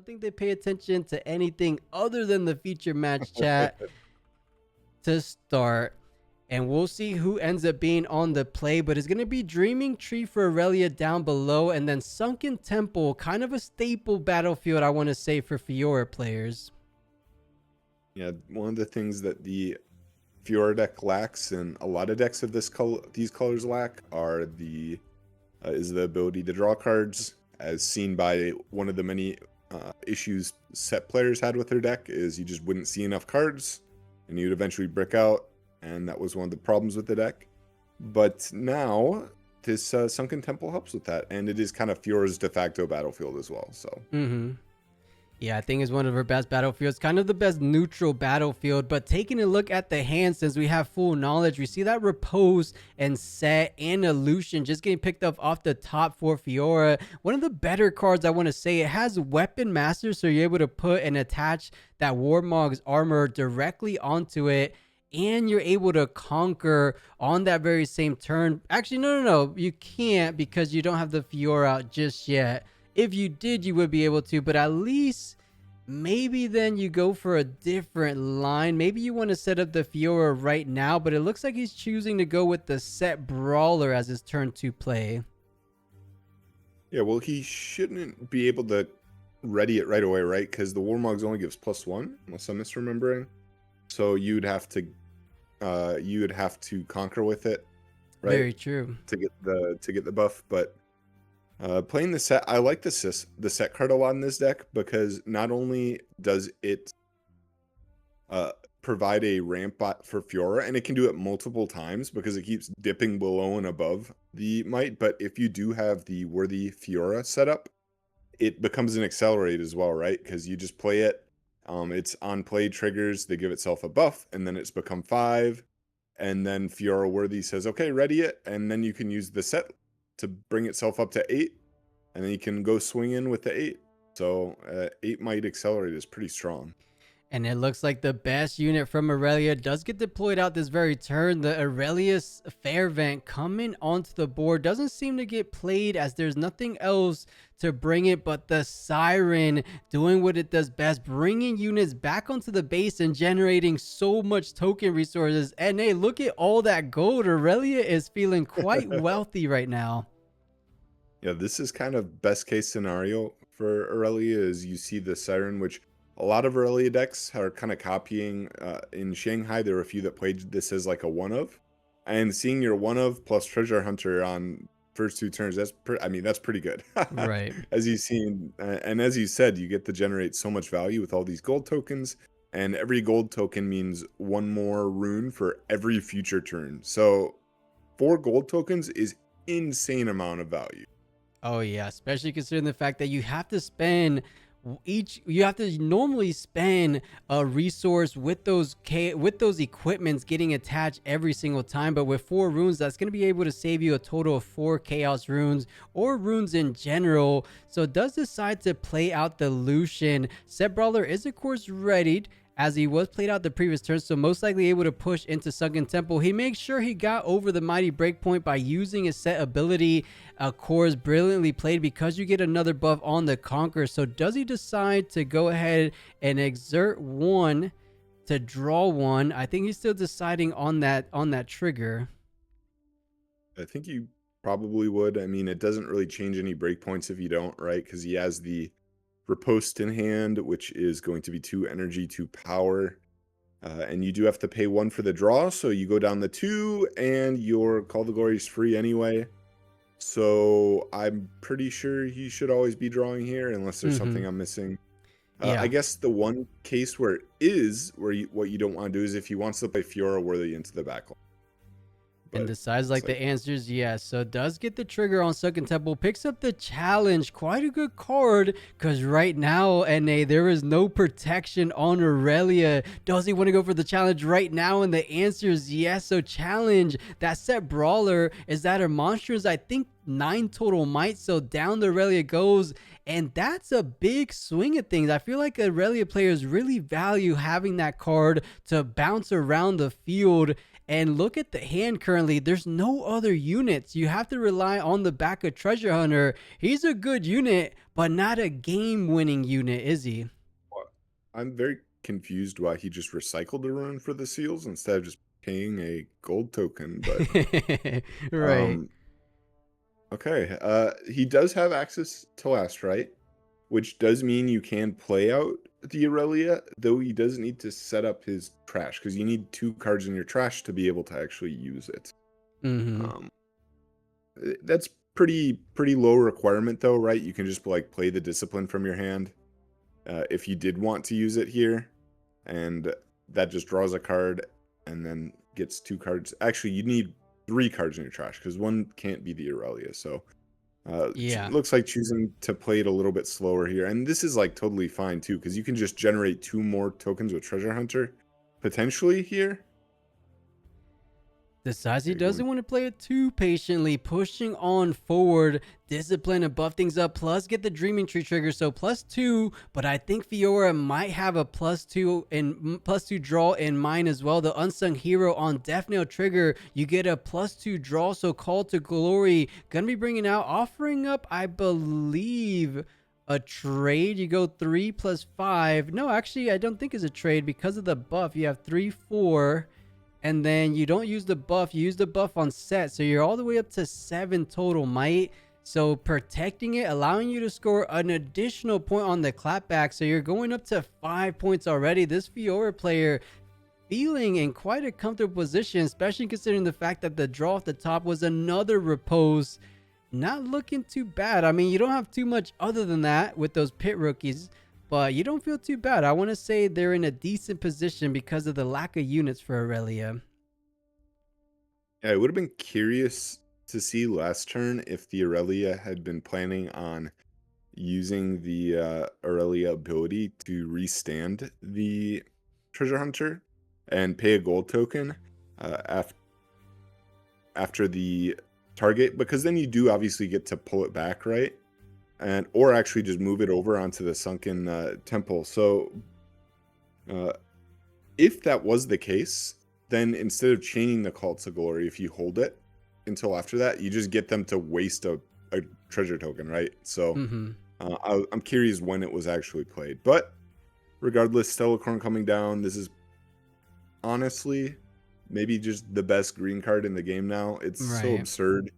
don't think they pay attention to anything other than the feature match chat to start. And we'll see who ends up being on the play, but it's going to be Dreaming Tree for Irelia down below, and then Sunken Temple, kind of a staple battlefield, I want to say, for Fiora players. Yeah, one of the things that the Fiora deck lacks, and a lot of decks of these colors lack, are is the ability to draw cards, as seen by one of the many issues set players had with their deck, is you just wouldn't see enough cards, and you'd eventually brick out. And that was one of the problems with the deck. But now, this Sunken Temple helps with that. And it is kind of Fiora's de facto battlefield as well. So. Yeah, I think it's one of her best battlefields. Kind of the best neutral battlefield. But taking a look at the hand, since we have full knowledge, we see that Repose and Set and Illusion just getting picked up off the top for Fiora. One of the better cards, I want to say. It has Weapon Master, so you're able to put and attach that Warmog's armor directly onto it. And you're able to conquer on that very same turn. Actually, no. You can't, because you don't have the Fiora out just yet. If you did, you would be able to. But at least maybe then you go for a different line. Maybe you want to set up the Fiora right now. But it looks like he's choosing to go with the Set Brawler as his turn 2 play. Yeah, well, he shouldn't be able to ready it right away, right? Because the Warmogs only gives +1, unless I'm misremembering. So you'd have to conquer with it, right? Very true. To get the buff. But playing the set, I like the set card a lot in this deck, because not only does it provide a ramp bot for Fiora, and it can do it multiple times because it keeps dipping below and above the might. But if you do have the worthy Fiora setup, it becomes an accelerate as well, right? Because you just play it. It's on play triggers, they give itself a buff, and then it's become 5, and then Fiora Worthy says, okay, ready it, and then you can use the set to bring itself up to 8, and then you can go swing in with the 8. So 8 might accelerate is pretty strong. And it looks like the best unit from Irelia does get deployed out this very turn. The Irelia's Fair Vent coming onto the board doesn't seem to get played, as there's nothing else to bring it but the Siren doing what it does best, bringing units back onto the base and generating so much token resources. And hey, look at all that gold. Irelia is feeling quite wealthy right now. Yeah, this is kind of best case scenario for Irelia, is you see the Siren, which a lot of Irelia decks are kind of copying. In Shanghai, there were a few that played this as like a one of, and seeing your one of plus Treasure Hunter on first 2 turns, that's pretty good. Right. As you've seen, and as you said, you get to generate so much value with all these gold tokens, and every gold token means 1 more rune for every future turn. So 4 gold tokens is insane amount of value. Oh yeah, especially considering the fact that you have to spend you have to normally spend a resource with those equipments getting attached every single time, but with 4 runes, that's going to be able to save you a total of 4 chaos runes or runes in general. So it does decide to play out the Lucian. Set Brawler is of course readied, as he was played out the previous turn, so most likely able to push into Sunken Temple. He makes sure he got over the Mighty Breakpoint by using his set ability. Of course, brilliantly played, because you get another buff on the Conquer. So does he decide to go ahead and exert 1 to draw 1? I think he's still deciding on that trigger. I think you probably would. I mean, it doesn't really change any breakpoints if you don't, right? Because he has the Riposte in hand, which is going to be 2 energy, 2 power, and you do have to pay 1 for the draw, so you go down the 2, and your Call the Glory is free anyway. So I'm pretty sure he should always be drawing here, unless there's something I'm missing. I guess the one case where what you don't want to do is if he wants to play Fiora Worthy into the backline. And decides like the answer is yes. So does get the trigger on Sunken Temple, picks up the challenge. Quite a good card, because right now, NA, there is no protection on Irelia. Does he want to go for the challenge right now? And the answer is yes. So challenge, that Set Brawler is that a monstrous, I think 9 total might. So down the Irelia goes. And that's a big swing of things. I feel like Irelia players really value having that card to bounce around the field And look at the hand currently. There's no other units. You have to rely on the back of Treasure Hunter. He's a good unit, but not a game-winning unit, is he? Well, I'm very confused why he just recycled a rune for the seals instead of just paying a gold token. But Right. um, okay, he does have access to last right, which does mean you can play out the Irelia, though he does need to set up his trash because you need 2 cards in your trash to be able to actually use it. Mm-hmm. Um, that's pretty low requirement though, right? You can just like play the discipline from your hand if you did want to use it here, and that just draws a card and then gets 2 cards. Actually, you need 3 cards in your trash because 1 can't be the Irelia. So Yeah. looks like choosing to play it a little bit slower here, and this is like totally fine too because you can just generate 2 more tokens with Treasure Hunter potentially here. Decides he Okay, going doesn't want to play it too patiently, pushing on forward, discipline and buff things up, plus get the Dreaming Tree trigger, so +2. But I think Fiora might have a +2 and +2 draw in mind as well. The Unsung Hero on Death Nail trigger, you get a +2 draw, so Call to Glory gonna be bringing out, offering up, I believe, a trade. You go 3 + 5. No, actually, I don't think it's a trade because of the buff. You have 3, 4. And then you don't use the buff, you use the buff on set, so you're all the way up to 7 total might. So protecting it, allowing you to score an additional point on the clapback, so you're going up to 5 points already. This Fiora player feeling in quite a comfortable position, especially considering the fact that the draw off the top was another repose. Not looking too bad. I mean, you don't have too much other than that with those pit rookies, but you don't feel too bad. I want to say they're in a decent position because of the lack of units for Irelia. Yeah, I would have been curious to see last turn if the Irelia had been planning on using the Irelia ability to restand the Treasure Hunter and pay a gold token after the target, because then you do obviously get to pull it back, right? And or actually just move it over onto the sunken temple. So if that was the case, then instead of chaining the Cult to Glory, if you hold it until after that, you just get them to waste a treasure token, right? So Mm-hmm. I'm curious when it was actually played. But regardless, Stellacorn coming down, this is honestly maybe just the best green card in the game now. It's so Right. absurd.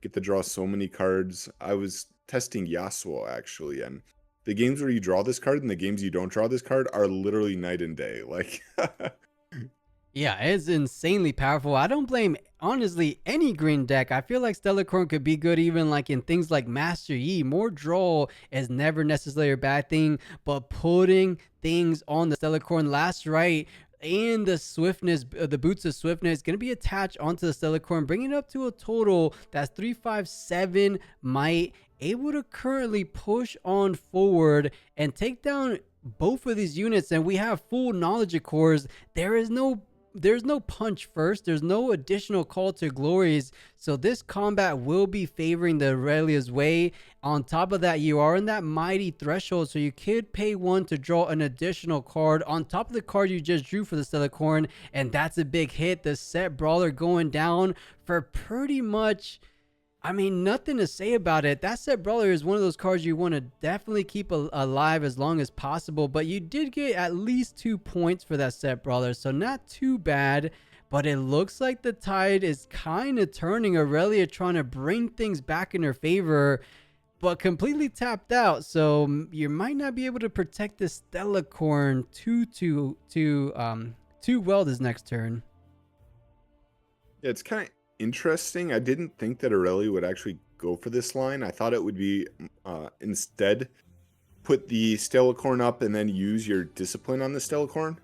Get to draw so many cards. I was testing Yasuo actually, and the games where you draw this card and the games you don't draw this card are literally night and day. Like Yeah, it's insanely powerful. I don't blame, honestly, any green deck. I feel like Stellacorn could be good even like in things like Master Yi. More draw is never necessarily a bad thing, but putting things on the Stellacorn last right and the swiftness, the boots of swiftness, going to be attached onto the Stellacorn, bringing it up to a total that's 357 might, able to currently push on forward and take down both of these units. And we have full knowledge of cores. There's no punch first. There's no additional call to glories. So this combat will be favoring the Irelia's way. On top of that, you are in that mighty threshold. So you could pay 1 to draw an additional card on top of the card you just drew for the Stellacorn. And that's a big hit. The set brawler going down for pretty much, I mean, nothing to say about it. That set brawler is one of those cards you want to definitely keep alive as long as possible. But you did get at least 2 points for that set brawler, so not too bad. But it looks like the tide is kind of turning. Irelia trying to bring things back in her favor, but completely tapped out. So you might not be able to protect the Stellacorn too well this next turn. yeah, it's kind of interesting. I didn't think that Irelia would actually go for this line. I thought it would be instead put the Stellacorn up and then use your discipline on the Stellacorn.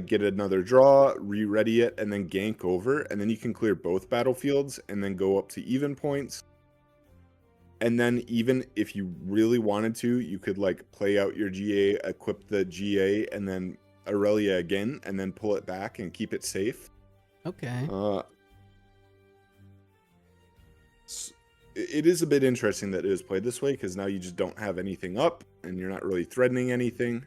Get another draw, re-ready it, and then gank over, and then you can clear both battlefields and then go up to even points. And then even if you really wanted to, you could like play out your GA, equip the GA, and then Irelia again, and then pull it back and keep it safe. Okay. It is a bit interesting that it is played this way because now you just don't have anything up and you're not really threatening anything.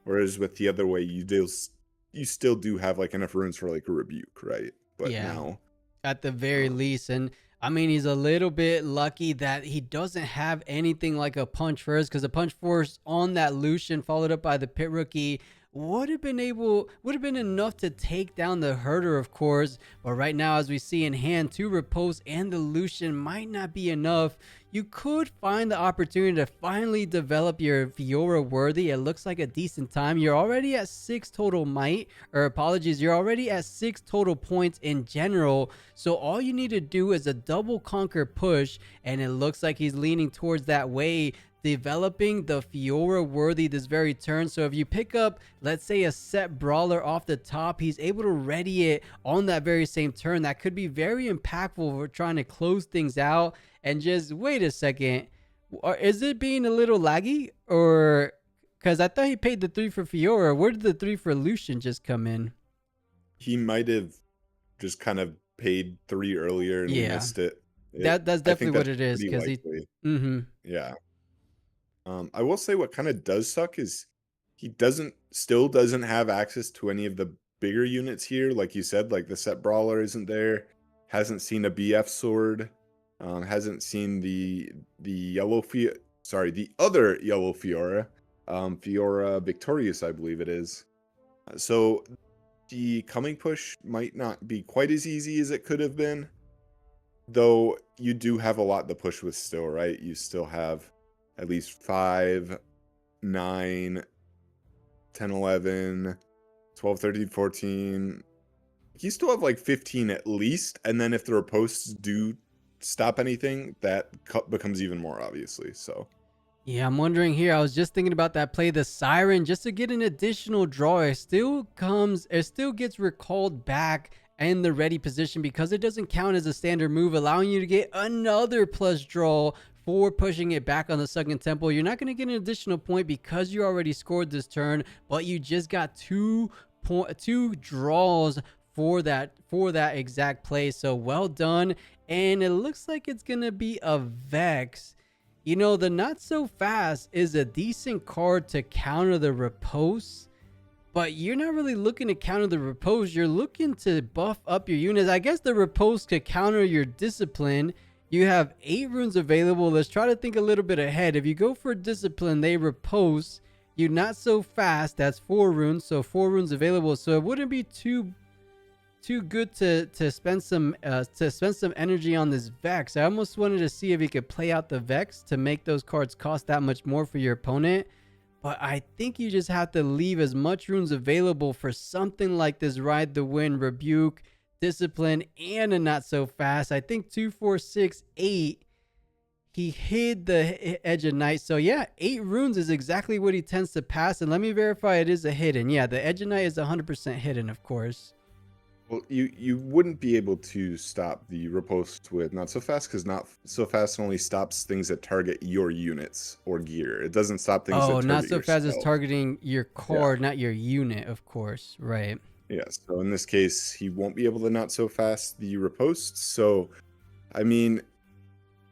Whereas with the other way, you still do have like enough runes for like a rebuke, right? but Yeah. now, At the very um, least. And I mean, he's a little bit lucky that he doesn't have anything like a punch first, because a punch force on that Lucian followed up by the pit rookie would have been enough to take down the herder, of course. But right now, as we see in hand, 2 riposte and the Lucian might not be enough. You could find the opportunity to finally develop your Fiora worthy. It looks like a decent time. You're already at 6 total might, or apologies, you're already at 6 total points in general. So all you need to do is a double conquer push, and it looks like he's leaning towards that way, developing the Fiora worthy this very turn. So if you pick up, let's say, a set brawler off the top, he's able to ready it on that very same turn. That could be very impactful for trying to close things out. And just wait a second, is it being a little laggy? Or because I thought he paid the 3 for Fiora, where did the 3 for Lucian just come in? he might have just kind of paid 3 earlier and we Yeah, missed it. that's I think definitely what that's it is, pretty because he likely. mm-hmm. Yeah. I will say what kind of does suck is he still doesn't have access to any of the bigger units here. Like you said, like the set brawler isn't there. Hasn't seen a BF sword. Hasn't seen the the other yellow Fiora. Fiora Victorious, I believe it is. So the coming push might not be quite as easy as it could have been. Though you do have a lot to push with still, right? You still have at least 5, 9, 10, 11, 12, 13, 14. You still have like 15 at least. And then if the riposts do stop anything, that becomes even more, obviously. So Yeah, I'm wondering here. I was just thinking about that play, the Siren, just to get an additional draw. It still gets recalled back in the ready position because it doesn't count as a standard move, allowing you to get another plus draw for pushing it back on the second temple. You're not going to get an additional point because you already scored this turn, but you just got two draws for that exact play. So well done. And it looks like it's going to be a Vex. You know, the Not So Fast is a decent card to counter the riposte, but you're not really looking to counter the riposte. You're looking to buff up your units. I guess the riposte could counter your discipline. You have 8 runes available. Let's try to think a little bit ahead. If you go for discipline, they riposte. You Not So Fast, that's 4 runes, so 4 runes available. So it wouldn't be too good to spend some energy on this Vex. I almost wanted to see if you could play out the Vex to make those cards cost that much more for your opponent, but I think you just have to leave as much runes available for something like this Ride the Wind, Rebuke, Discipline, and a Not So Fast. I think 2, 4, 6, 8, he hid the Edge of Night. So yeah, 8 runes is exactly what he tends to pass. And let me verify it is a hidden. Yeah, the Edge of Night is 100% hidden, of course. well, you wouldn't be able to stop the riposte with Not So Fast because Not So Fast only stops things that target your units or gear. It doesn't stop things Oh, that Not target So Fast is yourself. targeting your Yeah. card, not your unit, of course. Right. Yeah. So in this case, he won't be able to Not So Fast the riposte. So, I mean,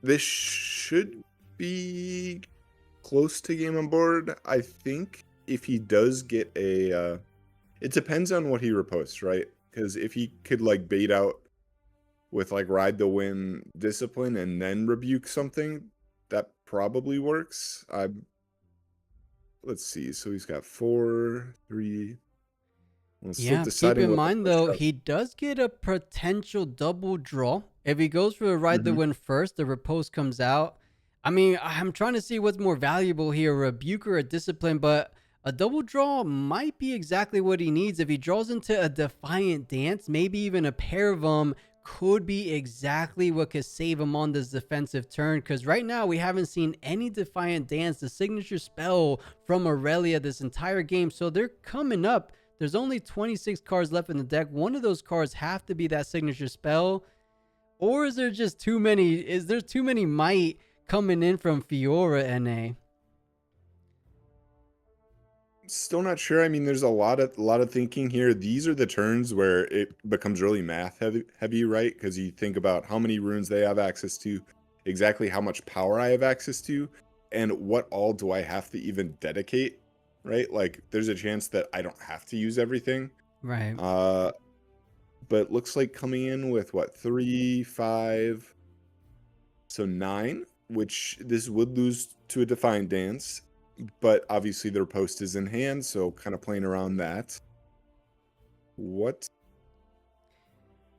this should be close to game on board. I think if he does get a, it depends on what he riposts, right? Because if he could like bait out with like Ride the Wind, Discipline, and then rebuke something, that probably works. Let's see. So he's got 4, 3. Well, still Yeah, keep deciding in what to mind push though, up. he does get a potential double draw. If he goes for the Ride the Mhm. Wind first, the riposte comes out. I mean, I'm trying to see what's more valuable here, a Rebuke or a Discipline, but a double draw might be exactly what he needs. If he draws into a Defiant Dance, maybe even a pair of them could be exactly what could save him on this defensive turn. Because right now, we haven't seen any Defiant Dance, the signature spell from Irelia, this entire game. So they're coming up. There's only 26 cards left in the deck. One of those cards have to be that signature spell. Or is there just too many? Is there too many might coming in from Fiora, NA? Still not sure. I mean, there's a lot of thinking here. These are the turns where it becomes really math heavy, right? Because you think about how many runes they have access to, exactly how much power I have access to, and what all do I have to even dedicate, right? Like, there's a chance that I don't have to use everything. Right. Uh, but looks like coming in with what, 3, 5, so 9, which this would lose to a Defiant Dance, but obviously their post is in hand, so kind of playing around that. What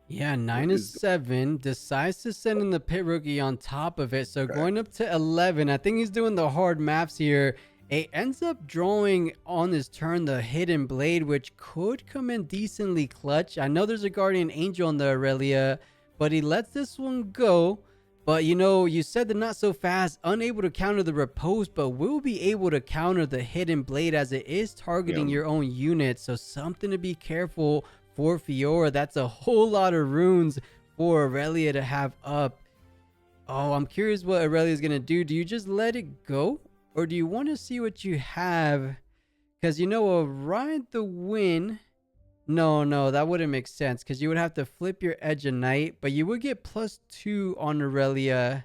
Yeah, what 9 is is 7. Decides to send in the pit rookie on top of it. So okay? going up to 11. I think he's doing the hard maps here. It ends up drawing on his turn the Hidden Blade, which could come in decently clutch. I know there's a Guardian Angel on the Irelia, but he lets this one go. But you know, you said the not so fast, unable to counter the Repose, but will be able to counter the Hidden Blade as it is targeting Yeah. your own unit. So something to be careful for Fiora. That's a whole lot of runes for Irelia to have up. Oh, I'm curious what Irelia is going to do. Do you just let it go? Or do you want to see what you have? Because, you know, a Ride the Wind... No, that wouldn't make sense. Because you would have to flip your Edge of Night. But you would get +2 on Irelia.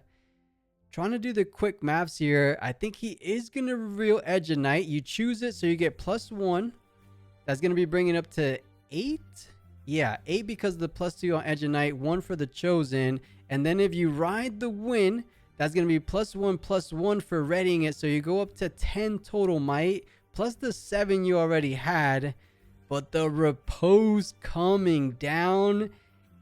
Trying to do the quick maps here. I think he is going to reveal Edge of Night. You choose it, so you get +1. That's going to be bringing up to 8. Yeah, 8 because of the +2 on Edge of Night. 1 for the Chosen. And then if you Ride the Wind, that's going to be +1/+1 for readying it. So you go up to 10 total might. Plus the 7 you already had. But the Repose coming down.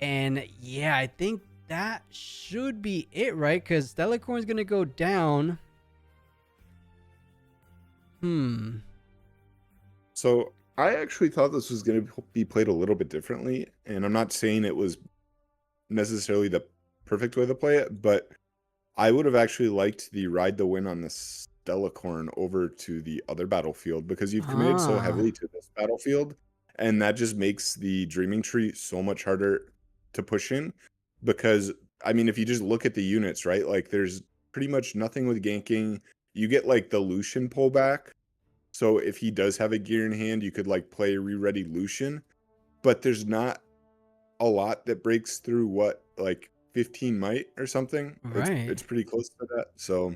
And yeah, I think that should be it, right? Because Stellacorn is going to go down. So I actually thought this was going to be played a little bit differently, and I'm not saying it was necessarily the perfect way to play it, but I would have actually liked the Ride the Win on the Stellacorn over to the other battlefield, because you've committed so heavily to this battlefield, and that just makes the Dreaming Tree so much harder to push in. Because, I mean, if you just look at the units, right, like there's pretty much nothing with ganking. You get like the Lucian pullback. So if he does have a gear in hand, you could like play re-ready Lucian, but there's not a lot that breaks through what, like 15 might or something. Right. It's pretty close to that. So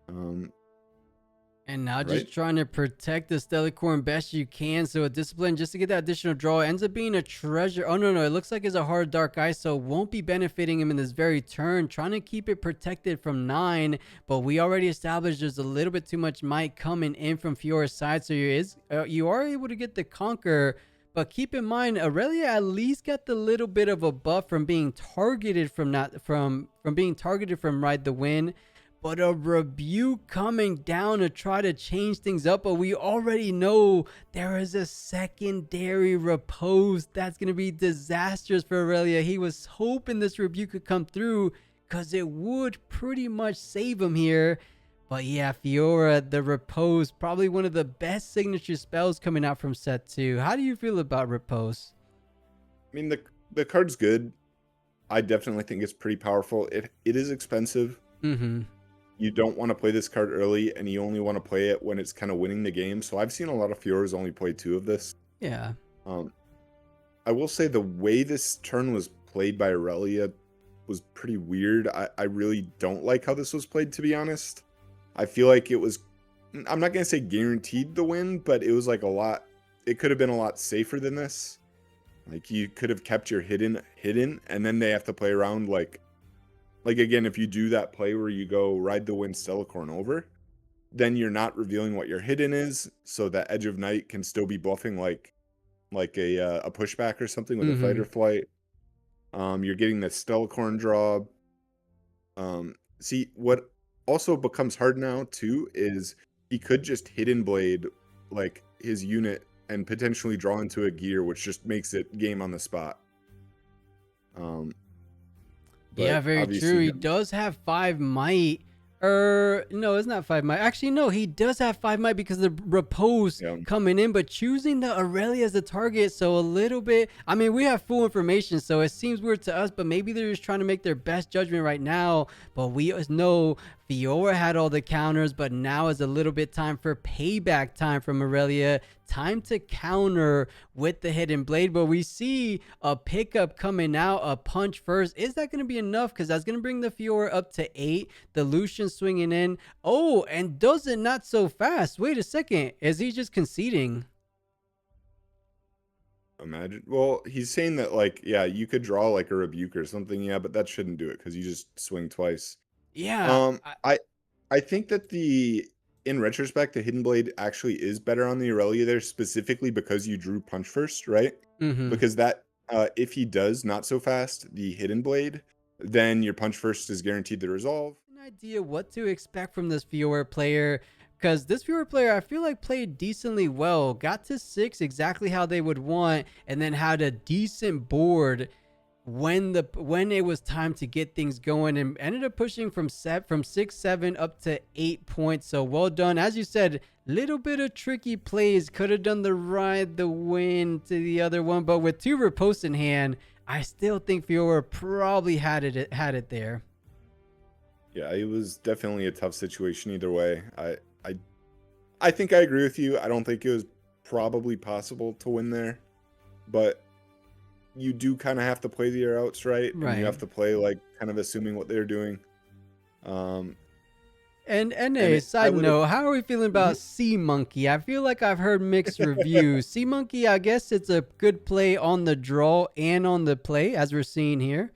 And now right. just trying to protect the Stellacorn best you can. So a Discipline just to get that additional draw. Ends up being a treasure. Oh, no. It looks like it's a hard Dark Eye. So won't be benefiting him in this very turn. Trying to keep it protected from 9. But we already established there's a little bit too much might coming in from Fiora's side. So you are able to get the Conquer. But keep in mind, Irelia at least got the little bit of a buff from being targeted from being targeted from Ride the Wind. But a Rebuke coming down to try to change things up. But we already know there is a secondary Repose that's going to be disastrous for Irelia. He was hoping this Rebuke could come through because it would pretty much save him here. But yeah, Fiora, the Repose, probably one of the best signature spells coming out from set 2. How do you feel about Repose? I mean, the card's good. I definitely think it's pretty powerful. It is expensive. You don't want to play this card early, and you only want to play it when it's kind of winning the game. So I've seen a lot of Fioras only play 2 of this. Yeah. I will say the way this turn was played by Irelia was pretty weird. I really don't like how this was played, to be honest. I feel like it was, I'm not going to say guaranteed the win, but it was like it could have been a lot safer than this. Like you could have kept your hidden, and then they have to play around like again, if you do that play where you go Ride the Wind Stellacorn over, then you're not revealing what your hidden is, so that Edge of Night can still be buffing like a pushback or something with a fight or flight. You're getting the Stellacorn draw. See, what also becomes hard now too is he could just Hidden Blade like his unit and potentially draw into a gear, which just makes it game on the spot. Yeah, very true. He does have 5 might. No, it's not 5 might. Actually, no, he does have 5 might because of the Repose coming in, but choosing the Irelia as a target, so a little bit. I mean, we have full information, so it seems weird to us, but maybe they're just trying to make their best judgment right now. But we know Fiora had all the counters, but now is a little bit time for payback time from Irelia. Time to counter with the Hidden Blade, but we see a pickup coming out, a punch first. Is that going to be enough? Because that's going to bring the Fiora up to 8. The Lucian swinging in. Oh, and does it not so fast. Wait a second. Is he just conceding? imagine. Well, he's saying that like, yeah, you could draw like a rebuke or something, yeah, but that shouldn't do it because you just swing twice. Yeah. Um, I I think that in retrospect, the Hidden Blade actually is better on the Irelia there, specifically because you drew punch first, right? Mm-hmm. Because that if he does not so fast the Hidden Blade, then your punch first is guaranteed to resolve. An idea what to expect from this Fiora player, because this Fiora player I feel like played decently well, got to 6 exactly how they would want, and then had a decent board when it was time to get things going, and ended up pushing from 6-7 up to 8 points. So well done. As you said, little bit of tricky plays, could have done the ride the win to the other one, but with 2 riposts in hand, I still think Fiora probably had it there. Yeah, it was definitely a tough situation either way. I I think I agree with you. I don't think it was probably possible to win there, but you do kind of have to play the air outs right, and you Right. have to play like kind of assuming what they're doing. Um, And and a I side would have. note, how are we feeling about Sea Monkey? I feel like I've heard mixed reviews. Sea Monkey, I guess it's a good play on the draw and on the play, as we're seeing here.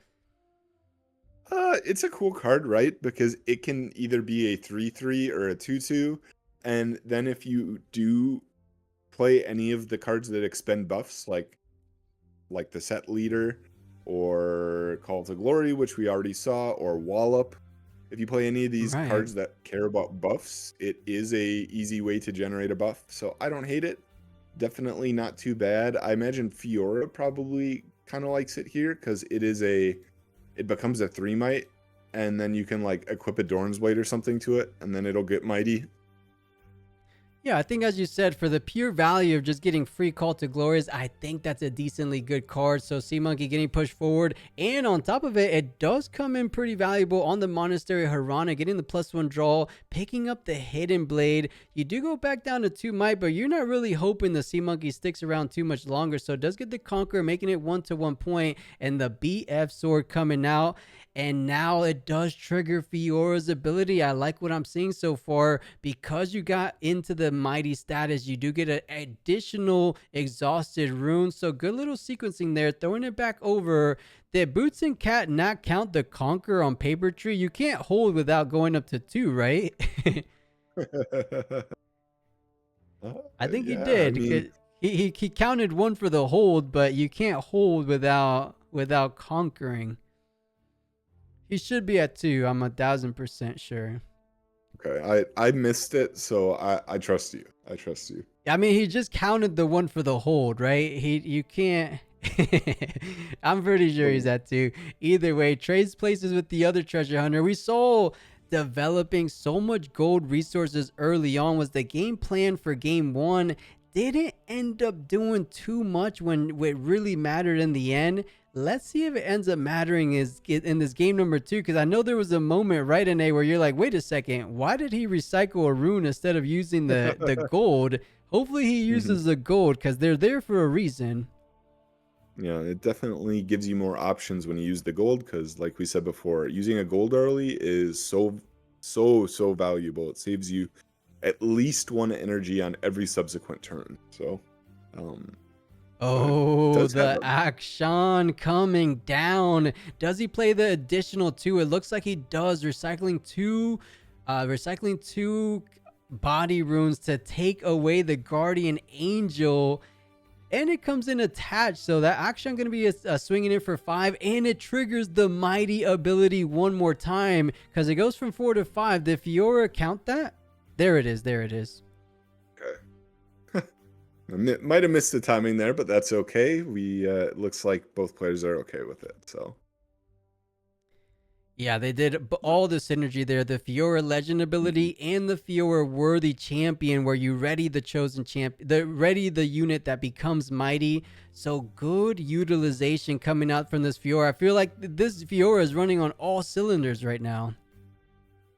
It's a cool card, right? Because it can either be a 3/3 or a 2/2, and then if you do play any of the cards that expend buffs, like the set leader or Call to Glory, which we already saw, or Wallop. If you play any of these Right. cards that care about buffs, it is a easy way to generate a buff. So I don't hate it. Definitely not too bad. I imagine Fiora probably kind of likes it here because it becomes a 3 might, and then you can like equip a Dorn's Blade or something to it, and then it'll get mighty. Yeah, I think as you said, for the pure value of just getting free Call to Glories, I think that's a decently good card. So Sea Monkey getting pushed forward, and on top of it, it does come in pretty valuable on the Monastery Harana, getting the +1 draw, picking up the Hidden Blade. You do go back down to 2 might, but you're not really hoping the Sea Monkey sticks around too much longer. So it does get the Conqueror, making it 1-1 point, and the BF Sword coming out. And now it does trigger Fiora's ability. I like what I'm seeing so far. Because you got into the mighty status, you do get an additional exhausted rune. So good little sequencing there. Throwing it back over. Did Boots and Cat not count the Conquer on Paper Tree? You can't hold without going up to 2, right? I think he Yeah, I did. mean, He counted 1 for the hold, but you can't hold without conquering. He should be at 2. I'm 1000% sure. okay, I missed it, so I trust you. I trust you. I mean, he just counted the 1 for the hold, right? You can't. I'm pretty sure he's So, at 2. Either way, trades places with the other treasure hunter. We saw developing so much gold resources early on was the game plan for game 1. Didn't end up doing too much when it really mattered in the end. Let's see if it ends up mattering in this game number 2, because I know there was a moment right in A where you're like, wait a second, why did he recycle a rune instead of using the gold? Hopefully he mhm. uses the gold, because they're there for a reason. Yeah, it definitely gives you more options when you use the gold because, like we said before, using a gold early is so valuable. It saves you at least 1 energy on every subsequent turn. So, um, but it Oh, does have the a action coming down. Does he play the additional 2? It looks like he does. Recycling two body runes to take away the guardian angel, and it comes in attached. So that action going to be swinging in for 5, and it triggers the mighty ability one more time because it goes from 4 to 5. Did Fiora count that? There it is. There it is. okay. Might have missed the timing there, but that's okay. We it looks like both players are okay with it. So, Yeah, they did all the synergy there. The Fiora Legend mhm. ability and the Fiora Worthy Champion, where you ready the chosen ready the unit that becomes mighty. So good utilization coming out from this Fiora. I feel like this Fiora is running on all cylinders right now.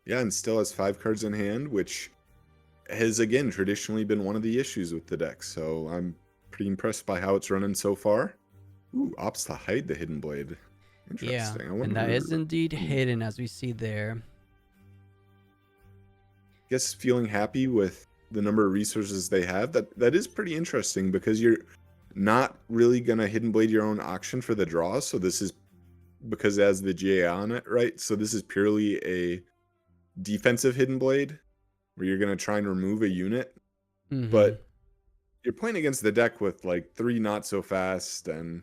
Yeah, and still has 5 cards in hand, which has again traditionally been one of the issues with the deck. So I'm pretty impressed by how it's running so far. Ooh, opts to hide the Hidden Blade. Yeah, Interesting. I and that is wonder. indeed Hmm, hidden as we see there. guess feeling happy with the number of resources they have. That is pretty interesting because Not really gonna Hidden Blade your own auction for the draw, so this is because it has the GA on it, right? So this is purely a defensive Hidden Blade, where you're gonna try and remove a unit, Mm-hmm. but you're playing against the deck with like 3 not so fast and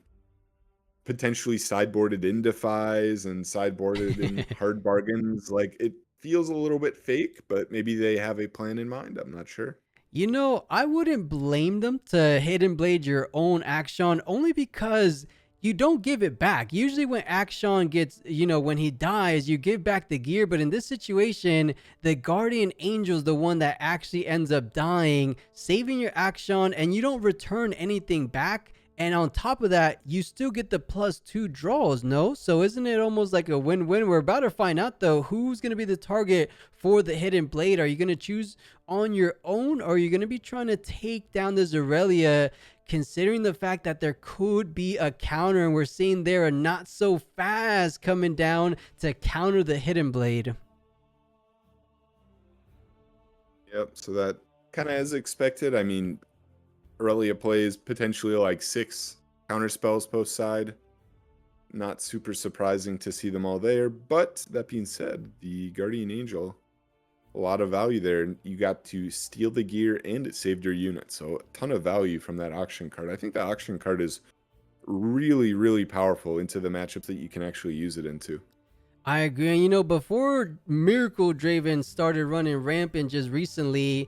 potentially sideboarded in defies and sideboarded in hard bargains. Like it feels a little bit fake, but maybe they have a plan in mind. I'm not sure. You know, I wouldn't blame them to hidden blade your own Action only because you don't give it back. Usually when Action gets, when he dies, you give back the gear. But in this situation, the Guardian Angel is the one that actually ends up dying, saving your Action, and you don't return anything back. And on top of that, you still get the +2 draws, no? So isn't it almost like a win-win? We're about to find out, though, who's going to be the target for the Hidden Blade. Are you going to choose on your own, or are you going to be trying to take down this Irelia, considering the fact that there could be a counter, and we're seeing there a not so fast coming down to counter the Hidden Blade? Yep. So that kind of as expected. I mean, Aurelia plays potentially like 6 counter spells post side. Not super surprising to see them all there. But that being said, the Guardian Angel, a lot of value there. You got to steal the gear and it saved your unit. So a ton of value from that auction card. I think that auction card is really, really powerful into the matchups that you can actually use it into. I agree. And before Miracle Draven started running rampant just recently,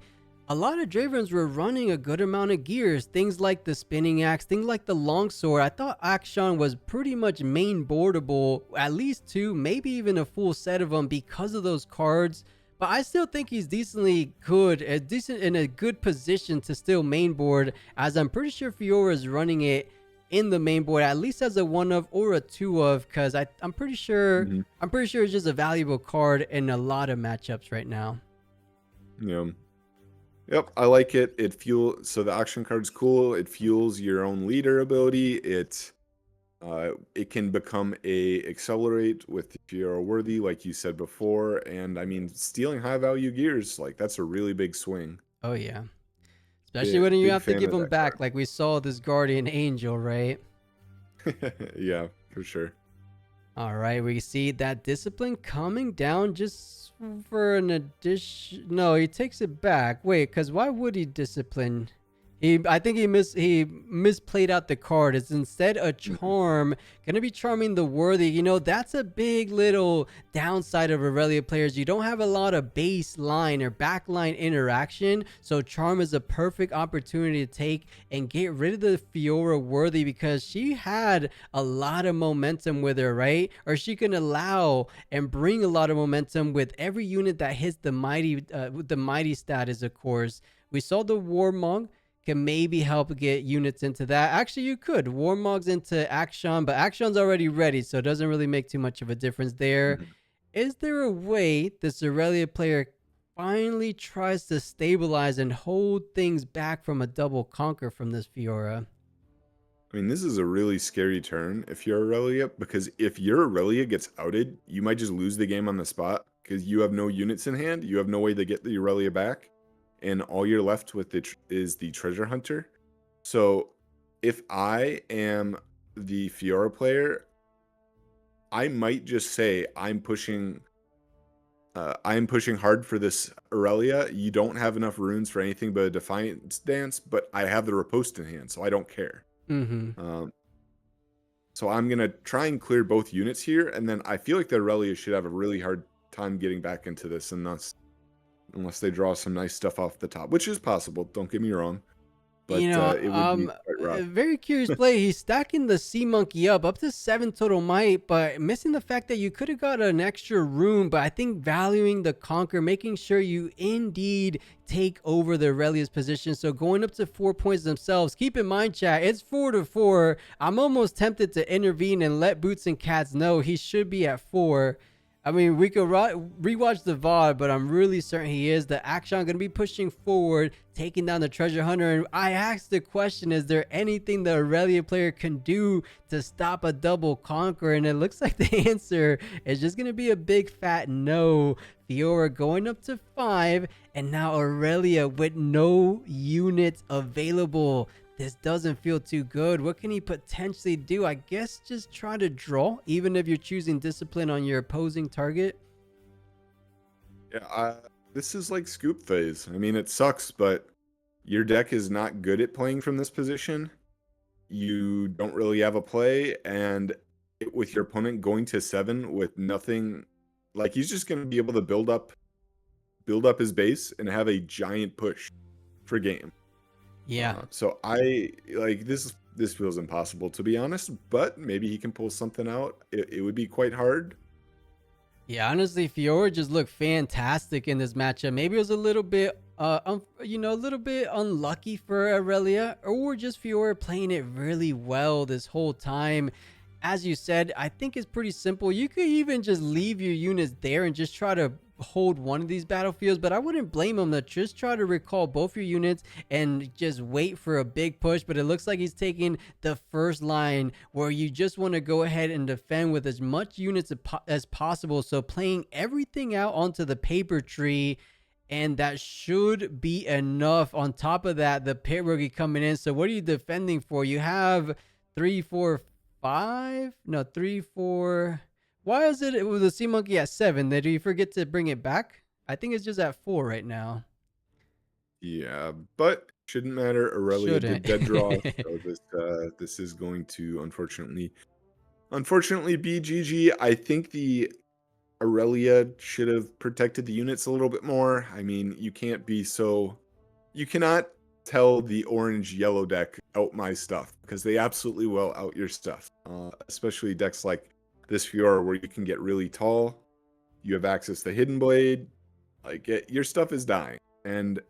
a lot of Dravens were running a good amount of gears. Things like the Spinning Axe, things like the Longsword. I thought Action was pretty much main boardable, at least 2, maybe even a full set of them because of those cards. But I still think he's decently good, in a good position to still main board, as I'm pretty sure Fiora is running it in the main board, at least as a 1 of or a 2 of, because I'm pretty sure it's just a valuable card in a lot of matchups right now. Yeah. Yep, I like it. So the auction card's cool. It fuels your own leader ability. It can become a accelerate with Fiora worthy, like you said before. And I mean, stealing high value gears, like that's a really big swing. Oh yeah, especially when you Big have to fan give of them that back, card. like we saw this Guardian Angel, right? Yeah, for sure. All right, we see that discipline coming down just for an addition. No, he takes it back. Wait, because why would he discipline? I think he misplayed out the card. It's instead a charm. Gonna be charming the worthy. That's a big little downside of Aurelia players. You don't have a lot of baseline or backline interaction. So charm is a perfect opportunity to take and get rid of the Fiora worthy, because she had a lot of momentum with her, right? Or she can allow and bring a lot of momentum with every unit that hits the mighty status, of course. We saw the Warmog can maybe help get units into that. Actually, you could Warmogs into Action, but Action's already ready, so it doesn't really make too much of a difference there. Is there a way this Irelia player finally tries to stabilize and hold things back from a double conquer from this Fiora? I mean, this is a really scary turn if you're Aurelia, because if your Aurelia gets outed, you might just lose the game on the spot because you have no units in hand. You have no way to get the Aurelia back, and all you're left with is the treasure hunter. So if I am the Fiora player, I might just say I'm pushing hard for this Aurelia. You don't have enough runes for anything but a Defiance Dance, but I have the Riposte in hand, so I don't care. So I'm gonna try and clear both units here, and then I feel like the Aurelia should have a really hard time getting back into this, unless they draw some nice stuff off the top, which is possible. Don't get me wrong, but it would be quite rough. Very curious play. He's stacking the Sea Monkey up to 7 total might, but missing the fact that you could have got an extra rune. But I think valuing the conquer, making sure you indeed take over the Aurelia's position. So going up to 4 points themselves. Keep in mind, chat, it's 4-4. I'm almost tempted to intervene and let Boots and Cats know he should be at 4. I mean, we could rewatch the VOD, but I'm really certain he is. The Action going to be pushing forward, taking down the treasure hunter. And I asked the question, is there anything the Aurelia player can do to stop a double conquer? And it looks like the answer is just going to be a big fat no. Fiora going up to 5, and now Irelia with no units available. This doesn't feel too good. What can he potentially do? I guess just try to draw, even if you're choosing discipline on your opposing target. Yeah, this is like scoop phase. I mean, it sucks, but your deck is not good at playing from this position. You don't really have a play, and with your opponent going to 7 with nothing, like he's just going to be able to build up his base and have a giant push for game. Yeah. So I like this feels impossible, to be honest, but maybe he can pull something out. It would be quite hard. Yeah, honestly, Fiora just looked fantastic in this matchup. Maybe it was a little bit, a little bit unlucky for Irelia, or just Fiora playing it really well this whole time. As you said, I think it's pretty simple. You could even just leave your units there and just try to hold one of these battlefields, but I wouldn't blame him to just try to recall both your units and just wait for a big push. But it looks like he's taking the first line where you just want to go ahead and defend with as much units as possible. So playing everything out onto the paper tree, and that should be enough. On top of that, the pit rookie coming in. So what are you defending for? You have 3, 4, 5, no, 3, 4. Why is it was a sea monkey at 7? Did you forget to bring it back? I think it's just at 4 right now. Yeah, but shouldn't matter. Irelia did dead draw, so this is going to unfortunately be GG. I think the Irelia should have protected the units a little bit more. I mean, you cannot tell the orange yellow deck out my stuff, because they absolutely will out your stuff, especially decks like this Fiora where you can get really tall, you have access to Hidden Blade, like your stuff is dying, and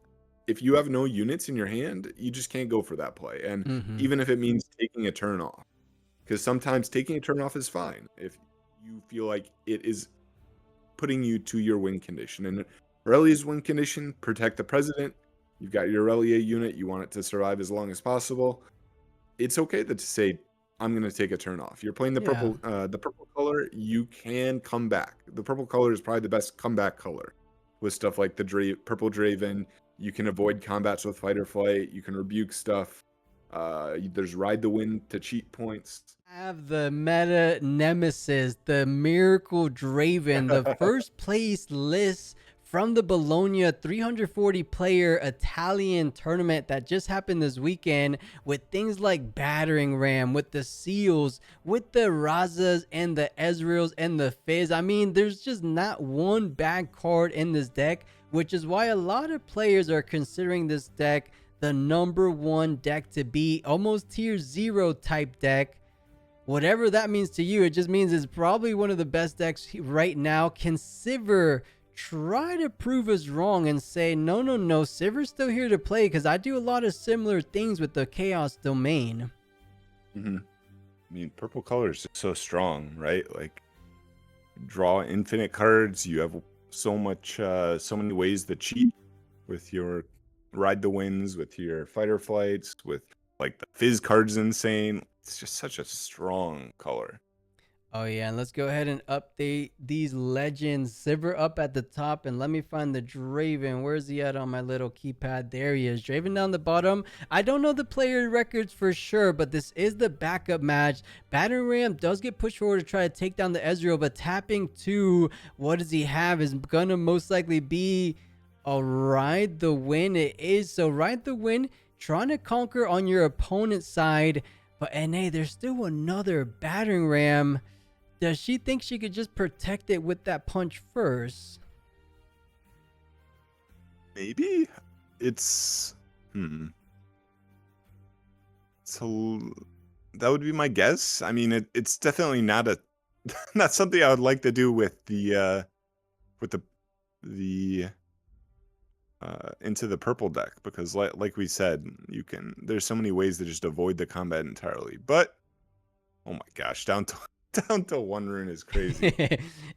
if you have no units in your hand, you just can't go for that play. And even if it means taking a turn off, because sometimes taking a turn off is fine if you feel like it is putting you to your win condition. And Irelia's win condition: protect the president. You've got your Irelia unit, you want it to survive as long as possible. It's okay to say, I'm going to take a turn off. You're playing the purple color, you can come back. The purple color is probably the best comeback color with stuff like the purple Draven. You can avoid combats with fight or flight. You can rebuke stuff. There's Ride the Wind to cheat points. Have the meta nemesis, the Miracle Draven, the first place list from the Bologna 340 player Italian tournament that just happened this weekend, with things like Battering Ram, with the Seals, with the Razas and the Ezreals and the Fizz. I mean, there's just not one bad card in this deck, which is why a lot of players are considering this deck the #1 deck to be, almost tier 0 type deck. Whatever that means to you, it just means it's probably one of the best decks right now. Can Sivir try to prove us wrong and say, no, Sivir's still here to play? Because I do a lot of similar things with the Chaos Domain. I mean, purple color is just so strong, right? Like, draw infinite cards. You have so many ways to cheat with your Ride the Winds, with your fight or flights, with like the Fizz card's insane. It's just such a strong color. Oh yeah, and let's go ahead and update these legends. Sivir up at the top, and let me find the Draven. Where's he at on my little keypad? There he is. Draven down the bottom. I don't know the player records for sure, but this is the backup match. Battering Ram does get pushed forward to try to take down the Ezreal, but tapping 2, what does he have? Is gonna most likely be a Ride the Wind. It is. So Ride the Wind, trying to conquer on your opponent's side, but hey, there's still another Battering Ram. Does she think she could just protect it with that punch first? Maybe. It's so that would be my guess. I mean, it's definitely not something I would like to do with the into the purple deck, because like we said, there's so many ways to just avoid the combat entirely. But oh my gosh, down to 1 rune is crazy.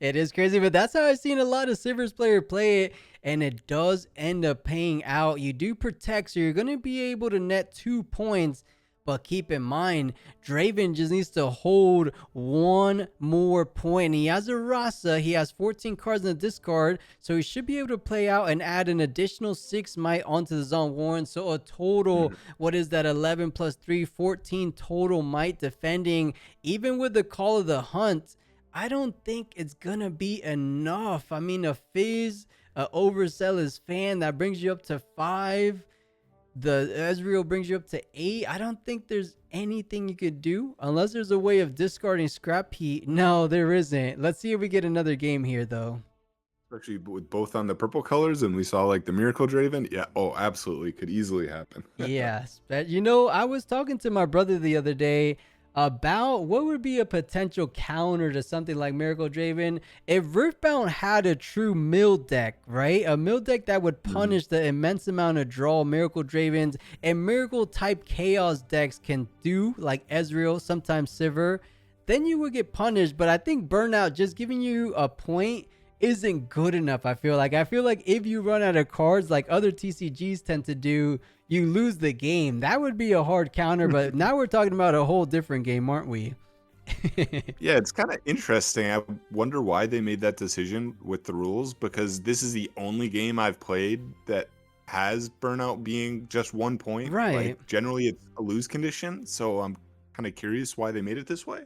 It is crazy, but that's how I've seen a lot of Sivir's player play it, and it does end up paying out. You do protect, so you're going to be able to net 2 points, But keep in mind, Draven just needs to hold one more point. He has a Rasa. He has 14 cards in the discard. So he should be able to play out and add an additional 6 might onto the Zon Warren. So a total, what is that, 11 plus 3, 14 total might defending. Even with the Call of the Hunt, I don't think it's going to be enough. I mean, a Fizz, a Overzealous Fan, that brings you up to 5. The Ezreal brings you up to 8. I don't think there's anything you could do unless there's a way of discarding Scrap Heat. No, there isn't. Let's see if we get another game here, though. Actually, with both on the purple colors, and we saw like the Miracle Draven. Yeah, oh, absolutely, could easily happen. Yes, but you know, I was talking to my brother the other day about what would be a potential counter to something like Miracle Draven if Riftbound had a true mill deck, right? A mill deck that would punish the immense amount of draw Miracle Dravens and Miracle type Chaos decks can do, like Ezreal, sometimes Sivir. Then you would get punished, but I think Burnout just giving you a point isn't good enough. I feel like if you run out of cards like other TCGs tend to do, you lose the game. That would be a hard counter, but now we're talking about a whole different game, aren't we? Yeah, it's kind of interesting. I wonder why they made that decision with the rules, because this is the only game I've played that has Burnout being just 1 point. Right. Like, generally it's a lose condition, so I'm kind of curious why they made it this way.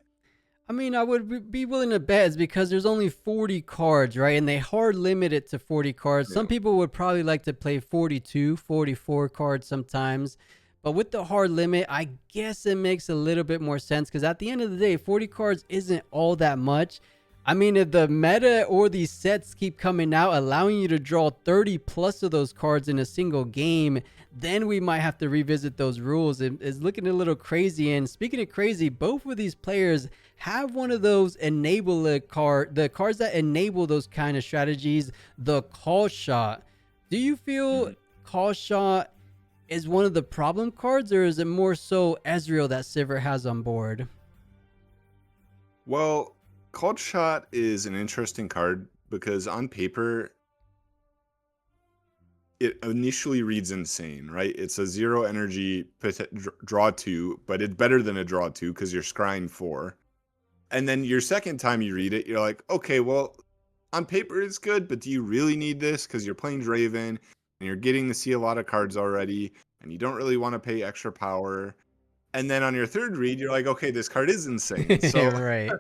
I mean, I would be willing to bet it's because there's only 40 cards, right? And they hard limit it to 40 cards. Yeah. Some people would probably like to play 42, 44 cards sometimes. But with the hard limit, I guess it makes a little bit more sense because at the end of the day, 40 cards isn't all that much. I mean, if the meta or these sets keep coming out, allowing you to draw 30 plus of those cards in a single game, then we might have to revisit those rules. It's looking a little crazy. And speaking of crazy, both of these players have one of those the cards that enable those kind of strategies, the Call Shot. Do you feel Call Shot is one of the problem cards, or is it more so Ezreal that Sivir has on board? Well, Called Shot is an interesting card because on paper, it initially reads insane, right? It's a 0 energy draw 2, but it's better than a draw 2 because you're scrying 4. And then your second time you read it, you're like, okay, well, on paper it's good, but do you really need this? Because you're playing Draven and you're getting to see a lot of cards already, and you don't really want to pay extra power. And then on your third read, you're like, okay, this card is insane. So right.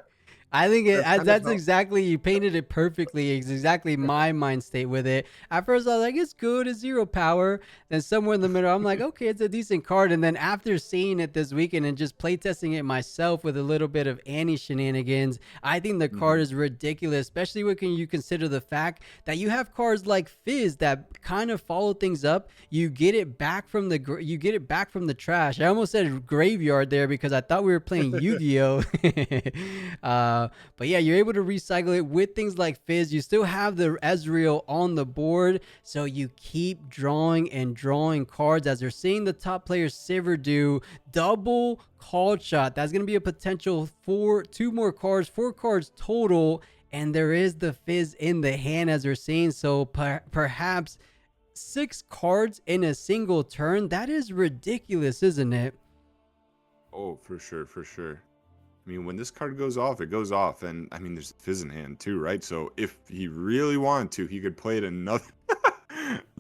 I think that's exactly, you painted it perfectly. It's exactly my mind state with it. At first I was like, it's good, it's 0 power. Then somewhere in the middle, I'm like, okay, it's a decent card. And then after seeing it this weekend and just playtesting it myself with a little bit of Annie shenanigans, I think the card is ridiculous, especially when you consider the fact that you have cards like Fizz that kind of follow things up. You get it back from the trash. I almost said graveyard there because I thought we were playing Yu-Gi-Oh. But yeah, you're able to recycle it with things like Fizz. You still have the Ezreal on the board, so you keep drawing and drawing cards as they're seeing the top players Sivir do. Double Call Shot. That's going to be a potential for 2 more cards, 4 cards total, and there is the Fizz in the hand as we're seeing. So perhaps 6 cards in a single turn. That is ridiculous, isn't it? Oh, for sure, for sure. I mean, when this card goes off, it goes off. And I mean, there's Fizz in hand too, right? So if he really wanted to, he could play it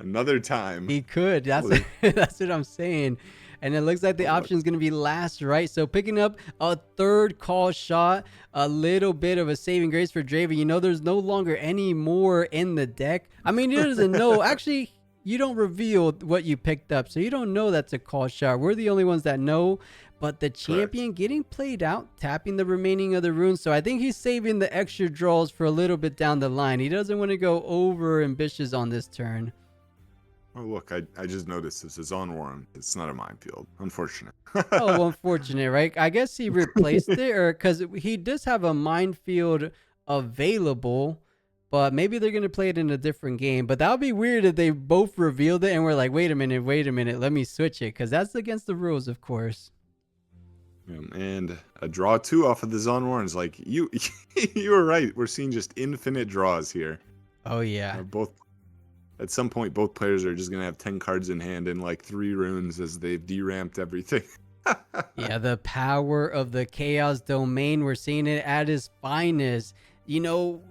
another time. He could. That's what I'm saying. And it looks like the option is going to be last, right? So picking up a 3rd Call Shot, a little bit of a saving grace for Draven. You know, there's no longer any more in the deck. I mean, he doesn't know. Actually, you don't reveal what you picked up, so you don't know that's a Call Shot. We're the only ones that know. But the champion getting played out, tapping the remaining of the runes. So I think he's saving the extra draws for a little bit down the line. He doesn't want to go over ambitious on this turn. Oh, look, I just noticed this is on Warren. It's not a minefield. Unfortunate. Oh, unfortunate, right? I guess he replaced it, or because he does have a minefield available, but maybe they're going to play it in a different game. But that would be weird if they both revealed it and we're like, wait a minute, let me switch it, because that's against the rules, of course. And a draw 2 off of the Zon Warrens. Like, you were right. We're seeing just infinite draws here. Oh, yeah. Both at some point, both players are just going to have 10 cards in hand and like 3 runes as they've deramped everything. Yeah, the power of the chaos domain. We're seeing it at its finest. You know,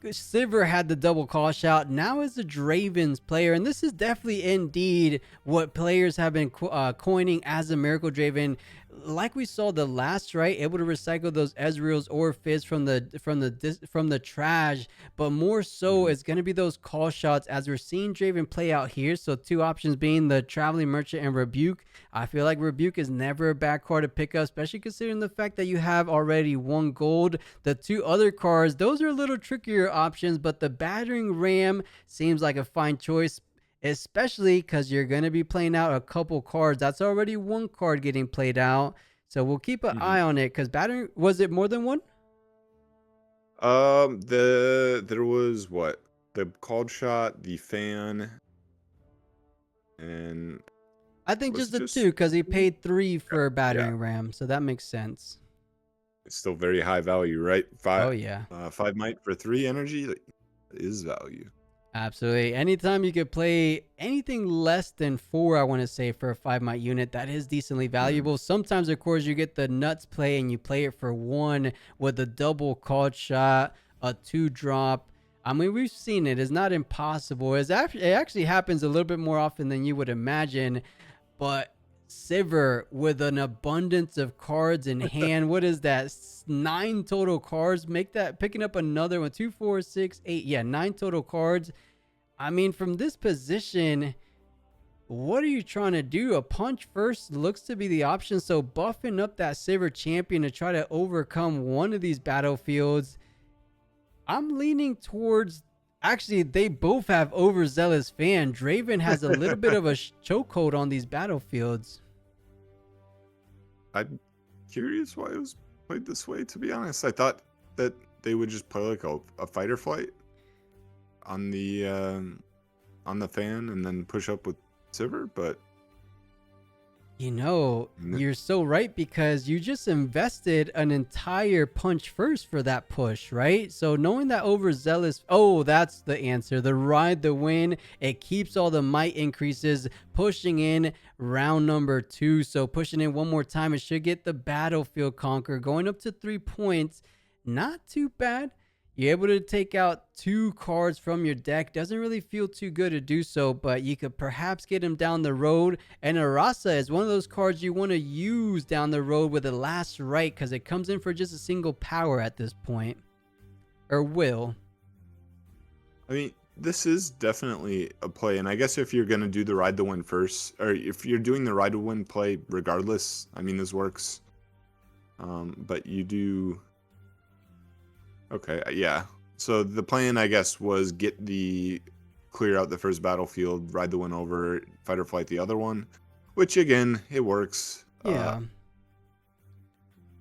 Sivir had the double call shot. Now is the Draven's player, and this is definitely indeed what players have been coining as a Miracle Draven. Like we saw the last right, able to recycle those Ezreals or Fizz from the trash, but more so Mhm. it's going to be those call shots as we're seeing Draven play out here. So two options being the Traveling Merchant and Rebuke. I feel like Rebuke is never a bad card to pick up, especially considering the fact that you have already 1 gold. The two other cards, those are a little trickier options, but the Battering Ram seems like a fine choice, especially because you're going to be playing out a couple cards. That's already 1 card getting played out. So we'll keep an Mhm. eye on it because Battering, was it more than one? There was what? The called shot, the fan, and I think was just it the two just because he two? paid 3 Yeah, for a yeah. Battering Ram. So that makes sense. It's still very high value, right? Oh, Five, yeah. 5 might for 3 energy like, is value. Absolutely. Anytime you could play anything less than 4, I want to say, for a 5 might unit, that is decently Mhm. valuable. Sometimes, of course, you get the nuts play and you play it for 1 with a double called shot, a 2 drop. I mean, we've seen it. It's not impossible. It actually happens a little bit more often than you would imagine. But Sivir with an abundance of cards in hand. What is that? 9 total cards. Make that picking up another one. 2, 4, 6, 8. Yeah, 9 total cards. I mean, from this position, what are you trying to do? A punch first looks to be the option. So buffing up that Sivir champion to try to overcome one of these battlefields. I'm leaning towards. Actually, they both have overzealous fan. Draven has a little bit of a chokehold on these battlefields. I'm curious why it was played this way, to be honest. I thought that they would just play like a fight or flight on the fan and then push up with Sivir, but You know, n- you're so right because you just invested an entire punch first for that push, right? So knowing that overzealous, oh, that's the answer. The ride the win, it keeps all the might increases, pushing in round number 2. So pushing in one more time, it should get the battlefield conquer, going up to 3 points. Not too bad. You're able to take out 2 cards from your deck. Doesn't really feel too good to do so, but you could perhaps get him down the road. And Arasa is one of those cards you want to use down the road with the last right because it comes in for just a single power at this point. Or will. I mean, this is definitely a play. And I guess if you're going to do the ride the win first, or if you're doing the ride to win play regardless, I mean, this works. But you do. Okay, yeah. So the plan, I guess, was clear out the first battlefield, ride the win over, fight or flight the other one, which again, it works. Yeah.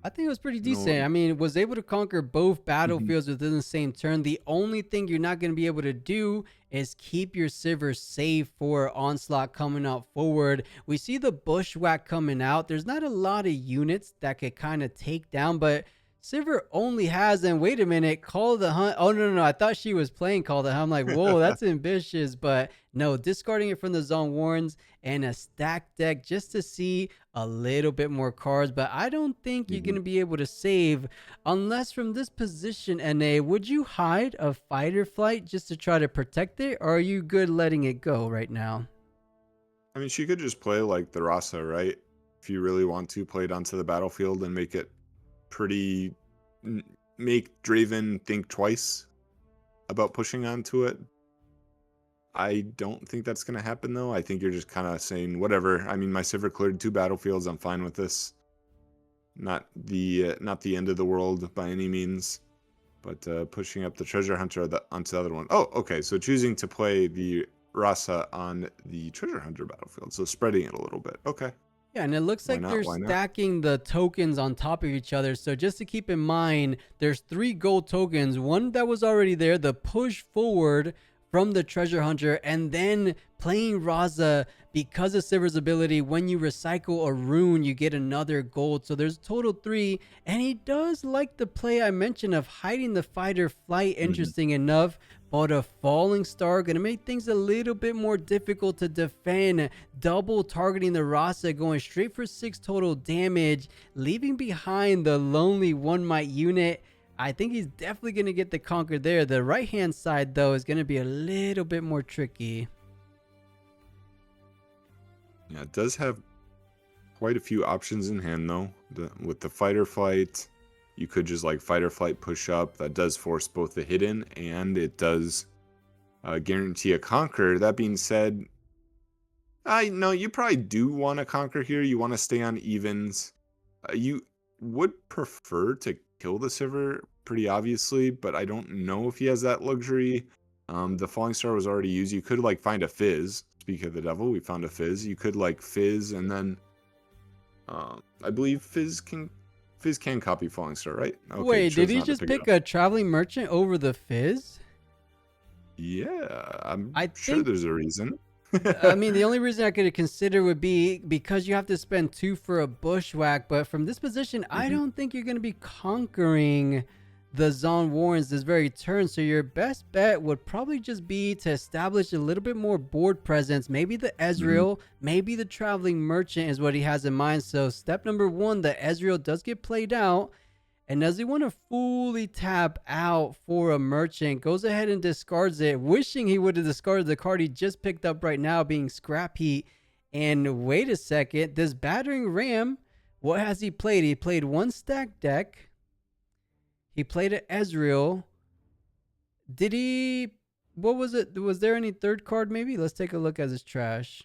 I think it was pretty No. decent. I mean, it was able to conquer both Mhm. battlefields within the same turn. The only thing you're not going to be able to do is keep your Sivir safe for onslaught coming out forward. We see the bushwhack coming out. There's not a lot of units that could kind of take down, but Sivir only has, and wait a minute, Call of the Hunt. Oh, no. I thought she was playing Call of the Hunt. I'm like, whoa, that's ambitious. But no, discarding it from the Zone Warrens and a stacked deck just to see a little bit more cards. But I don't think you're going Mhm. to be able to save unless from this position, NA, would you hide a fight or flight just to try to protect it? Or are you good letting it go right now? I mean, she could just play like the Rasa, right? If you really want to play it onto the battlefield and make it pretty, make Draven think twice about pushing onto it. I don't think that's going to happen though. I think you're just kind of saying whatever. I mean, my Sivir cleared 2 battlefields. I'm fine with this. Not the end of the world by any means, but pushing up the treasure hunter onto the other one. Oh, okay. So choosing to play the Rasa on the treasure hunter battlefield, so spreading it a little bit. Okay, Yeah, and it looks why like not? they're Why not? stacking the tokens on top of each other. So just to keep in mind, there's 3 gold tokens. One that was already there, the push forward from the treasure hunter, and then playing Raza because of Sivir's ability. When you recycle a rune, you get another gold. So there's total 3. And he does like the play I mentioned of hiding the fight or flight, Mhm. interesting enough. but a falling star gonna make things a little bit more difficult to defend. Double targeting the Rasa, going straight for 6 total damage, leaving behind the lonely 1 might unit. I think he's definitely gonna get the conquer there. The right hand side though is gonna be a little bit more tricky. Yeah, it does have quite a few options in hand though. With the fight or flight, you could just like fight or flight push up. That does force both the hidden and it does guarantee a conquer. That being said, I know you probably do want to conquer here. You want to stay on evens. You would prefer to kill the Sivir pretty obviously, but I don't know if he has that luxury. The falling star was already used. You could like find a fizz. Speak of the devil, we found a fizz. You could like fizz and then I believe fizz can copy falling star, right? Okay, Wait, did he just pick a traveling merchant over the fizz? Yeah, I'm I sure think there's a reason. I mean, the only reason I could consider would be because you have to spend 2 for a bushwhack, but from this position, I don't think you're going to be conquering the Zon Warrens this very turn, so your best bet would probably just be to establish a little bit more board presence. Maybe the Ezreal, maybe the Traveling Merchant is what he has in mind. So step number 1, the Ezreal does get played out. And does he want to fully tap out for a merchant? Goes ahead and discards it, wishing he would have discarded the card he just picked up right now, being Scrap Heat. And wait a second, this Battering Ram, what has he played? He played 1 stack deck. He played an Ezreal. Did he... What was it? Was there any third card maybe? Let's take a look at his trash.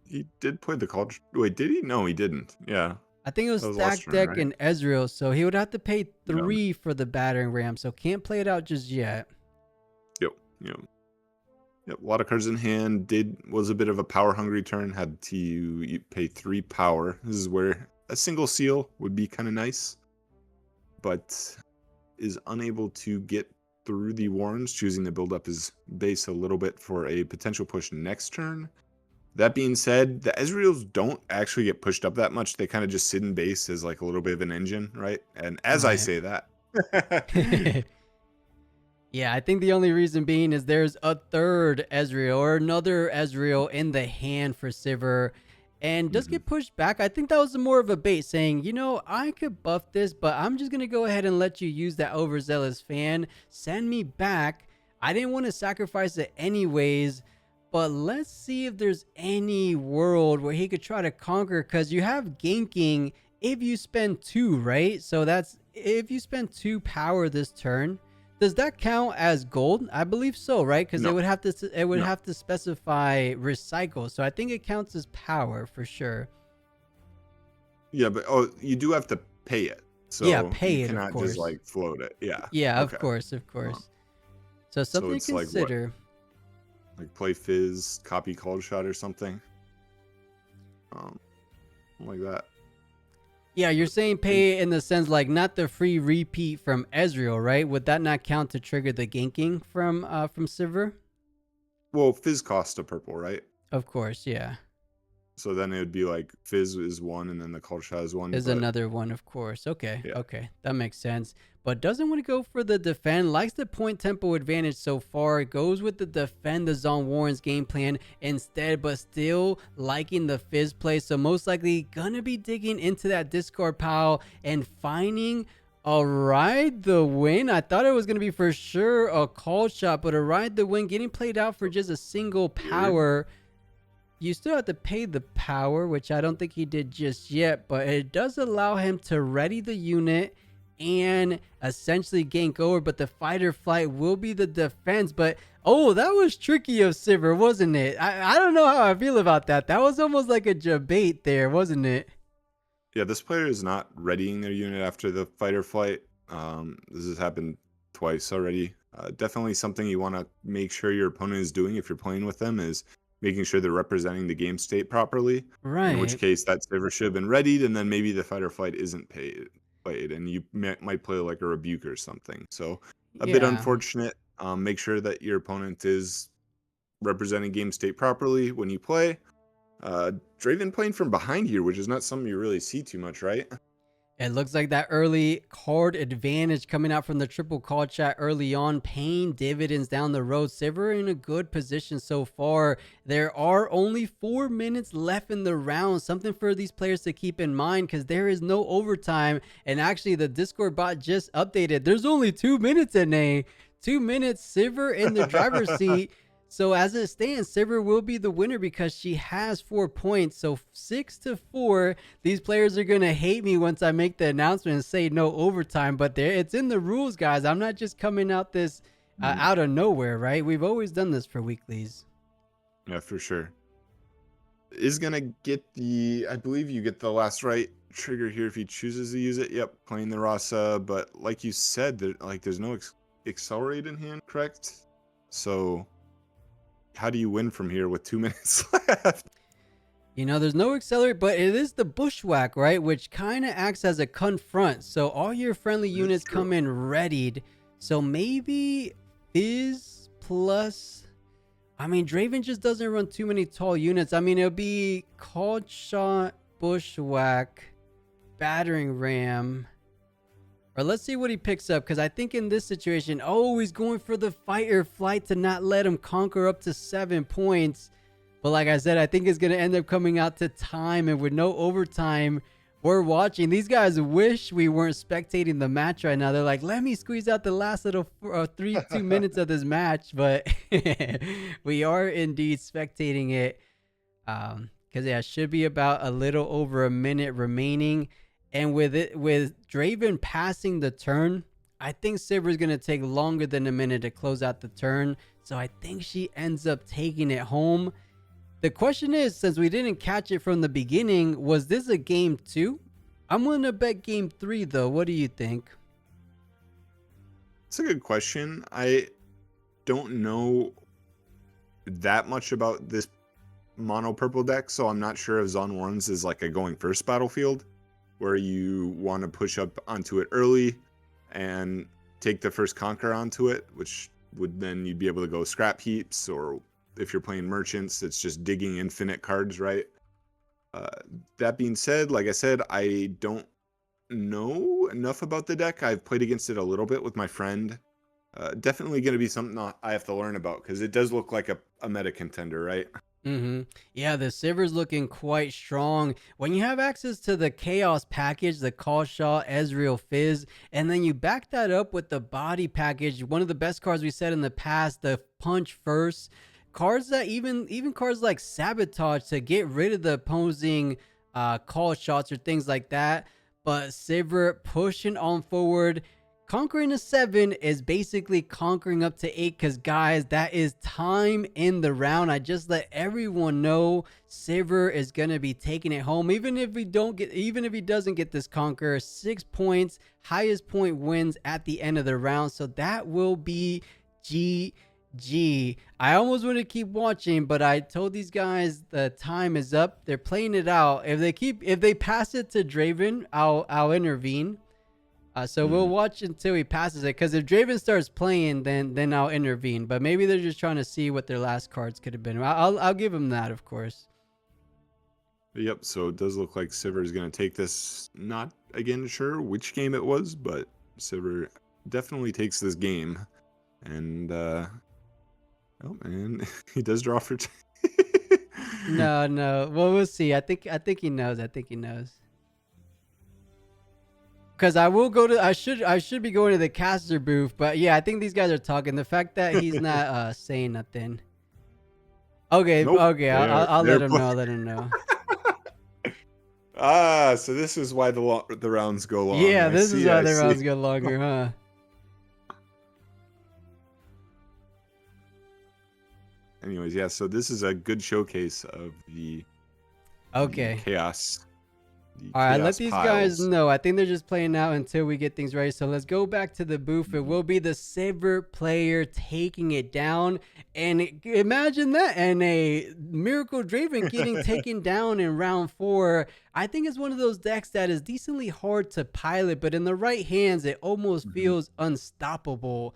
He did play the call. Wait, did he? No, he didn't. Yeah. I think it was stack deck right? And Ezreal, so he would have to pay 3 for the Battering Ram, so can't play it out just yet. Yep. A lot of cards in hand. Was a bit of a power hungry turn. Had to pay 3 power. This is where a single seal would be kind of nice, but is unable to get through the Warrens, choosing to build up his base a little bit for a potential push next turn. That being said, the Ezreals don't actually get pushed up that much. They kind of just sit in base as like a little bit of an engine, right? And as I say that. Yeah, I think the only reason being is there's a third Ezreal or another Ezreal in the hand for Sivir and does get pushed back. I think that was more of a bait saying, you know, I could buff this, but I'm just going to go ahead and let you use that overzealous fan. Send me back. I didn't want to sacrifice it anyways. But let's see if there's any world where he could try to conquer, because you have ganking if you spend 2, right? So that's if you spend 2 power this turn. Does that count as gold? I believe so, right? Because it would have to specify recycle. So I think it counts as power for sure. Yeah, but you do have to pay it. So yeah, pay it. Cannot just like float it. Yeah. Yeah, okay. Of course. So something to consider. Like play Fizz, copy Cold Shot or something. Like that. Yeah, you're saying pay in the sense like not the free repeat from Ezreal, right? Would that not count to trigger the ganking from Sivir? Well, Fizz costs a purple, right? Of course, yeah. So then it would be like Fizz is 1 and then the Cold Shot is 1. Is another one, of course. Okay, yeah. Okay, that makes sense. But doesn't want to go for the defend. Likes the point tempo advantage so far. Goes with the defend the Zon Warren's game plan instead, but still liking the Fizz play. So most likely gonna be digging into that discard pile and finding a Ride the Wind. I thought it was gonna be for sure a Call Shot, but a Ride the Wind getting played out for just a single power. You still have to pay the power, which I don't think he did just yet, but it does allow him to ready the unit and essentially gank over, but the fight or flight will be the defense. But oh, that was tricky of Sivir, wasn't it? I don't know how I feel about that. That was almost like a debate there, wasn't it? Yeah, this player is not readying their unit after the fight or flight. This has happened twice already. Definitely something you want to make sure your opponent is doing if you're playing with them is making sure they're representing the game state properly. Right. In which case that Sivir should have been readied, and then maybe the fight or flight isn't played, and you might play like a Rebuke or something. So a bit unfortunate. Make sure that your opponent is representing game state properly when you play. Draven playing from behind here, which is not something you really see too much, right? It looks like that early card advantage coming out from the triple call chat early on, paying dividends down the road. Sivir in a good position so far. There are only 4 minutes left in the round. Something for these players to keep in mind, because there is no overtime. And actually, the Discord bot just updated. There's only 2 minutes in a 2 minutes. Sivir in the driver's seat. So as it stands, Sivir will be the winner because she has 4 points. So 6-4. These players are going to hate me once I make the announcement and say no overtime. But it's in the rules, guys. I'm not just coming out this out of nowhere, right? We've always done this for weeklies. Yeah, for sure. Is going to get the, I believe you get the last right trigger here if he chooses to use it. Yep, playing the Rasa. But like you said, there's no accelerate in hand, correct? So how do you win from here with 2 minutes left? You know, there's no accelerate, but it is the bushwhack, right? Which kind of acts as a confront. So all your friendly units come in readied. So maybe Fizz plus... I mean, Draven just doesn't run too many tall units. I mean, it'll be Cold Shot, Bushwhack, Battering Ram. Or let's see what he picks up, because I think in this situation, oh, he's going for the fight or flight to not let him conquer up to 7 points. But like I said, I think it's going to end up coming out to time, and with no overtime, we're watching. These guys wish we weren't spectating the match right now. They're like, let me squeeze out the last little 2 minutes of this match, but we are indeed spectating it. Because yeah, it should be about a little over a minute remaining. And with Draven passing the turn, I think Sivir is going to take longer than a minute to close out the turn. So I think she ends up taking it home. The question is, since we didn't catch it from the beginning, was this a game 2? I'm going to bet game 3, though. What do you think? It's a good question. I don't know that much about this mono purple deck, so I'm not sure if Zon Warrens is like a going first battlefield, where you want to push up onto it early and take the first conquer onto it, which would then you'd be able to go scrap heaps, or if you're playing merchants, it's just digging infinite cards, right? That being said, like I said, I don't know enough about the deck. I've played against it a little bit with my friend. Definitely going to be something I have to learn about, because it does look like a meta contender, right? Yeah, the Sivir's looking quite strong. When you have access to the Chaos package, the Call Shot, Ezreal, Fizz, and then you back that up with the Body package, one of the best cards we said in the past, the Punch First, cards that even cards like Sabotage to get rid of the opposing Call Shots or things like that. But Sivir pushing on forward. Conquering a 7 is basically conquering up to 8, because guys, that is time in the round. I just let everyone know Sivir is gonna be taking it home, even if he doesn't get this conquer. 6 points, highest point wins at the end of the round. So that will be GG. I almost want to keep watching, but I told these guys the time is up. They're playing it out. If they pass it to Draven, I'll intervene. So we'll watch until he passes it, because if Draven starts playing, then I'll intervene. But maybe they're just trying to see what their last cards could have been. I'll give them that, of course. Yep, so it does look like Sivir is going to take this. Not, again, sure which game it was, but Sivir definitely takes this game. And, oh, man, he does draw for... No. Well, we'll see. I think he knows. Because I will go to, I should be going to the caster booth, but yeah, I think these guys are talking. The fact that he's not saying nothing. Okay, nope. Okay, I'll let him know. I'll let him know. So this is why the rounds go long. Yeah, this is why the rounds go longer, huh? Anyways, yeah. So this is a good showcase of the chaos. All right, let these guys know. I think they're just playing out until we get things ready. So let's go back to the booth. It will be the Sivir player taking it down. And imagine that. And a Miracle Draven getting taken down in round 4. I think it's one of those decks that is decently hard to pilot, but in the right hands, it almost feels unstoppable.